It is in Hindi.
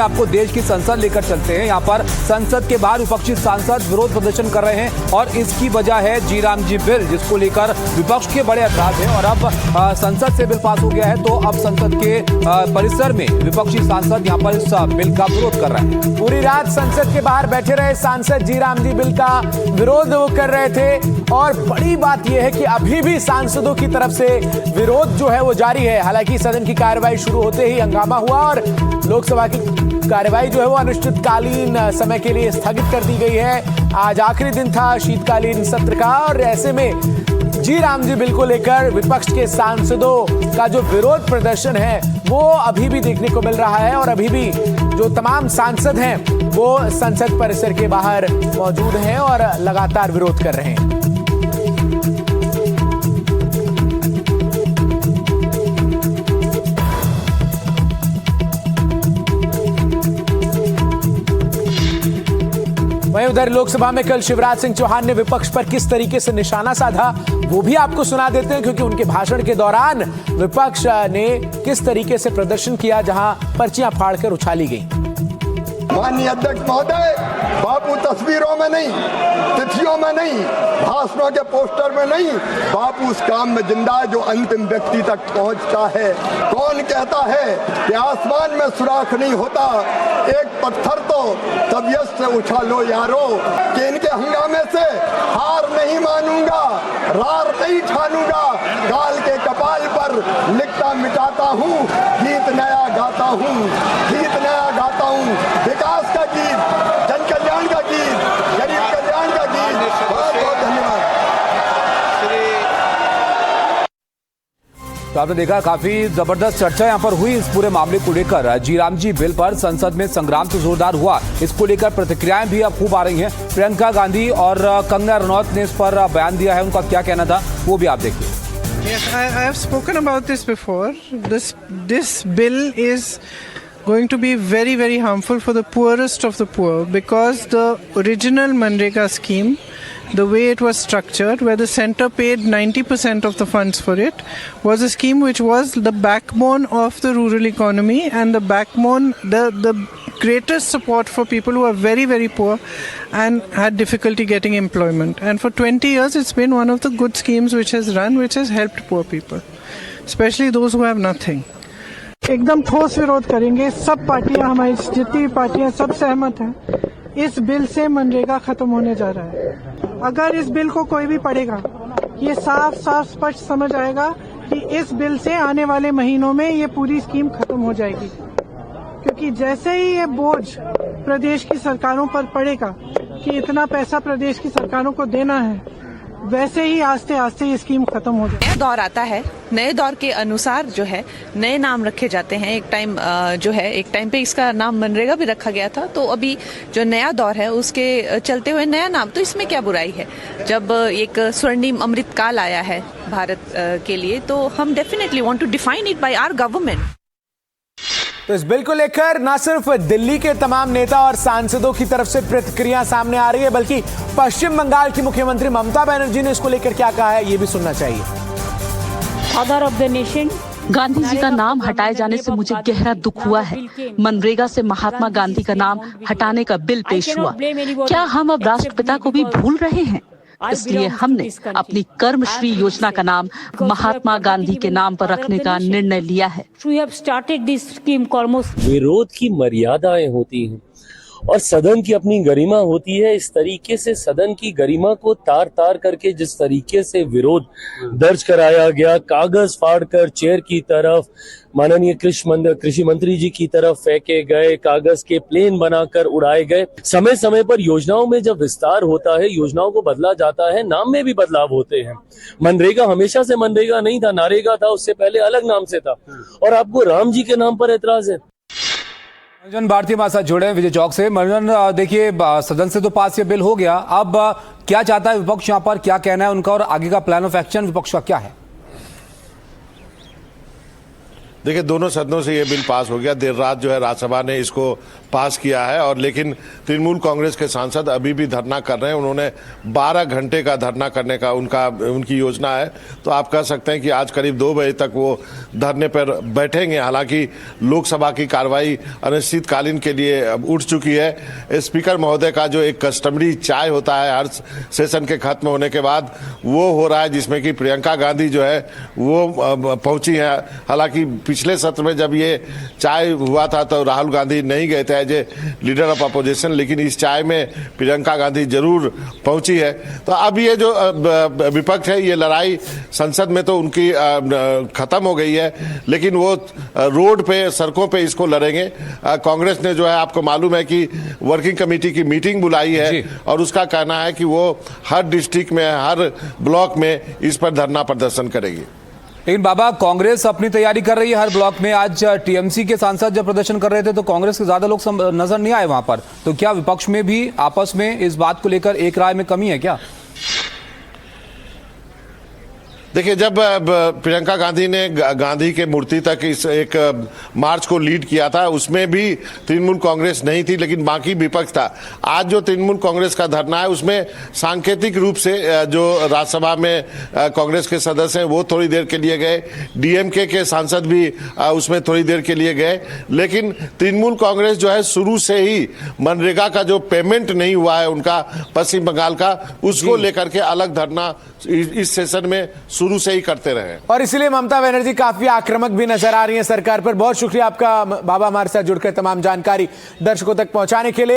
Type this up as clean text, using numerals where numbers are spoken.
आपको देश की संसद लेकर चलते हैं। यहाँ पर संसद के बाहर विपक्षी सांसद विरोध प्रदर्शन कर रहे हैं और इसकी वजह है जी राम जी बिल, जिसको लेकर विपक्ष के बड़े ऐतराज हैं। और अब संसद से बिल पास हो गया है तो अब संसद के परिसर में विपक्षी सांसद यहाँ पर इस बिल का विरोध कर रहे हैं। पूरी रात संसद के बाहर बैठे रहे सांसद जी राम जी बिल का विरोध कर रहे थे और बड़ी बात यह है कि अभी भी सांसदों की तरफ से विरोध जो है वो जारी है। हालांकि सदन की कार्यवाही शुरू होते ही हंगामा हुआ और लोकसभा की कार्यवाही जो है वो अनिश्चितकालीन समय के लिए स्थगित कर दी गई है। आज आखिरी दिन था शीतकालीन सत्र का और ऐसे में जी राम जी बिल को लेकर विपक्ष के सांसदों का जो विरोध प्रदर्शन है वो अभी भी देखने को मिल रहा है और अभी भी जो तमाम सांसद हैं वो संसद परिसर के बाहर मौजूद हैं और लगातार विरोध कर रहे हैं। वहीं उधर लोकसभा में कल शिवराज सिंह चौहान ने विपक्ष पर किस तरीके से निशाना साधा वो भी आपको सुना देते हैं, क्योंकि उनके भाषण के दौरान विपक्ष ने किस तरीके से प्रदर्शन किया जहां पर्चियां फाड़कर उछाली गई। माननीय अध्यक्ष महोदय, बापू तस्वीरों में नहीं, तिथियों में नहीं, भाषणों के पोस्टर में नहीं, बापू उस काम में जिंदा है जो अंतिम व्यक्ति तक पहुंचता है। कौन कहता है कि आसमान में सुराख नहीं होता, एक पत्थर तो तबीयत से उछालो यारो, कि इनके हंगामे से हार नहीं मानूंगा, रार नहीं ठानूंगा, काल के कपाल पर लिखता मिटाता हूँ, गीत नया गाता हूँ, गीत नया गाता हूँ, विकास का गीत, जन कल्याण का गीत, गरीब कल्याण का गीत। बहुत बहुत धन्यवाद। तो आपने देखा काफी जबरदस्त चर्चा यहाँ पर हुई इस पूरे मामले को लेकर। जी राम जी बिल पर संसद में संग्राम तो जोरदार हुआ, इसको लेकर प्रतिक्रियाएं भी अब खूब आ रही हैं। प्रियंका गांधी और कंगना रनौत ने इस पर बयान दिया है, उनका क्या कहना था वो भी आप देखिए। Yes, I have spoken about this before. This bill is going to be very, very harmful for the poorest of the poor, because the original Manrega scheme, the way it was structured, where the centre paid 90% of the funds for it, was a scheme which was the backbone of the rural economy and the backbone, the greatest support for people who are very, very poor and had difficulty getting employment. And for 20 years, it's been one of the good schemes which has run, which has helped poor people, especially those who have nothing. एकदम ठोस विरोध करेंगे। सब पार्टियां, हमारी जितनी पार्टियां, सब सहमत हैं इस बिल से मनरेगा खत्म होने जा रहा है। अगर इस बिल को कोई भी पढ़ेगा ये साफ साफ स्पष्ट समझ आएगा कि इस बिल से आने वाले महीनों में ये पूरी स्कीम खत्म हो जाएगी, क्योंकि जैसे ही ये बोझ प्रदेश की सरकारों पर पड़ेगा कि इतना पैसा प्रदेश की सरकारों को देना है, वैसे ही आस्ते आस्ते ये स्कीम खत्म हो जाए। नया दौर आता है, नए दौर के अनुसार जो है नए नाम रखे जाते हैं। एक टाइम पे इसका नाम मनरेगा भी रखा गया था, तो अभी जो नया दौर है उसके चलते हुए नया नाम, तो इसमें क्या बुराई है। जब एक स्वर्णिम अमृत काल आया है भारत के लिए, तो हम definitely want to define it by our government. तो इस बिल को लेकर न सिर्फ दिल्ली के तमाम नेता और सांसदों की तरफ से प्रतिक्रिया सामने आ रही है, बल्कि पश्चिम बंगाल की मुख्यमंत्री ममता बनर्जी ने इसको लेकर क्या कहा है ये भी सुनना चाहिए। Father of the nation, Gandhi ji का नाम हटाए जाने से मुझे गहरा दुख हुआ है। मनरेगा से महात्मा गांधी का नाम हटाने का बिल पेश हुआ। क्या हम अब राष्ट्रपिता को भी भूल रहे हैं? इसलिए हमने अपनी कर्मश्री योजना का नाम महात्मा गांधी के नाम पर रखने का निर्णय लिया है। विरोध की मर्यादाएं होती हैं और सदन की अपनी गरिमा होती है। इस तरीके से सदन की गरिमा को तार तार करके जिस तरीके से विरोध दर्ज कराया गया, कागज फाड़कर चेयर की तरफ, माननीय कृषि मंत्री जी की तरफ फेंके गए, कागज के प्लेन बनाकर उड़ाए गए। समय समय पर योजनाओं में जब विस्तार होता है, योजनाओं को बदला जाता है, नाम में भी बदलाव होते हैं। मनरेगा हमेशा से मनरेगा नहीं था, नारेगा था, उससे पहले अलग नाम से था। और आपको राम जी के नाम पर एतराज है। मनोरंजन भारती हमारे साथ जुड़े हैं विजय चौक से। मनोरंजन, देखिए सदन से तो पास ये बिल हो गया, अब क्या चाहता है विपक्ष, यहाँ पर क्या कहना है उनका और आगे का प्लान ऑफ एक्शन विपक्ष का क्या है? देखिए, दोनों सदनों से ये बिल पास हो गया। देर रात जो है राज्यसभा ने इसको पास किया है, और लेकिन तृणमूल कांग्रेस के सांसद अभी भी धरना कर रहे हैं। उन्होंने 12 घंटे का धरना करने का उनकी योजना है। तो आप कह सकते हैं कि आज करीब 2 बजे तक वो धरने पर बैठेंगे। हालांकि लोकसभा की कार्रवाई अनिश्चितकालीन के लिए अब उठ चुकी है। स्पीकर महोदय का जो एक कस्टमरी चाय होता है हर सेशन के खत्म होने के बाद, वो हो रहा है, जिसमें कि प्रियंका गांधी जो है वो पहुंची है। हालांकि पिछले सत्र में जब ये चाय हुआ था तो राहुल गांधी नहीं गए थे as a leader of opposition, लेकिन इस चाय में प्रियंका गांधी जरूर पहुंची है। तो अब ये जो विपक्ष है, ये लड़ाई संसद में तो उनकी खत्म हो गई है, लेकिन वो रोड पे, सड़कों पे इसको लड़ेंगे। कांग्रेस ने जो है, आपको मालूम है कि वर्किंग कमेटी की मीटिंग बुलाई है, और उसका कहना है कि वो हर डिस्ट्रिक्ट में, हर ब्लॉक में इस पर धरना प्रदर्शन करेगी। लेकिन बाबा, कांग्रेस अपनी तैयारी कर रही है हर ब्लॉक में। आज टीएमसी के सांसद जब प्रदर्शन कर रहे थे तो कांग्रेस के ज्यादा लोग नजर नहीं आए वहां पर। तो क्या विपक्ष में भी आपस में इस बात को लेकर एक राय में कमी है क्या? देखिए, जब प्रियंका गांधी ने गांधी के मूर्ति तक इस एक मार्च को लीड किया था, उसमें भी तृणमूल कांग्रेस नहीं थी, लेकिन बाकी विपक्ष था। आज जो तृणमूल कांग्रेस का धरना है, उसमें सांकेतिक रूप से जो राज्यसभा में कांग्रेस के सदस्य हैं वो थोड़ी देर के लिए गए, डीएमके के सांसद भी उसमें थोड़ी देर के लिए गए, लेकिन तृणमूल कांग्रेस जो है शुरू से ही मनरेगा का जो पेमेंट नहीं हुआ है उनका पश्चिम बंगाल का, उसको लेकर के अलग धरना इस सेशन में शुरू से ही करते रहे। और इसलिए ममता बनर्जी काफी आक्रामक भी नजर आ रही है सरकार पर। बहुत शुक्रिया आपका बाबा, हमारे साथ जुड़कर तमाम जानकारी दर्शकों तक पहुंचाने के लिए।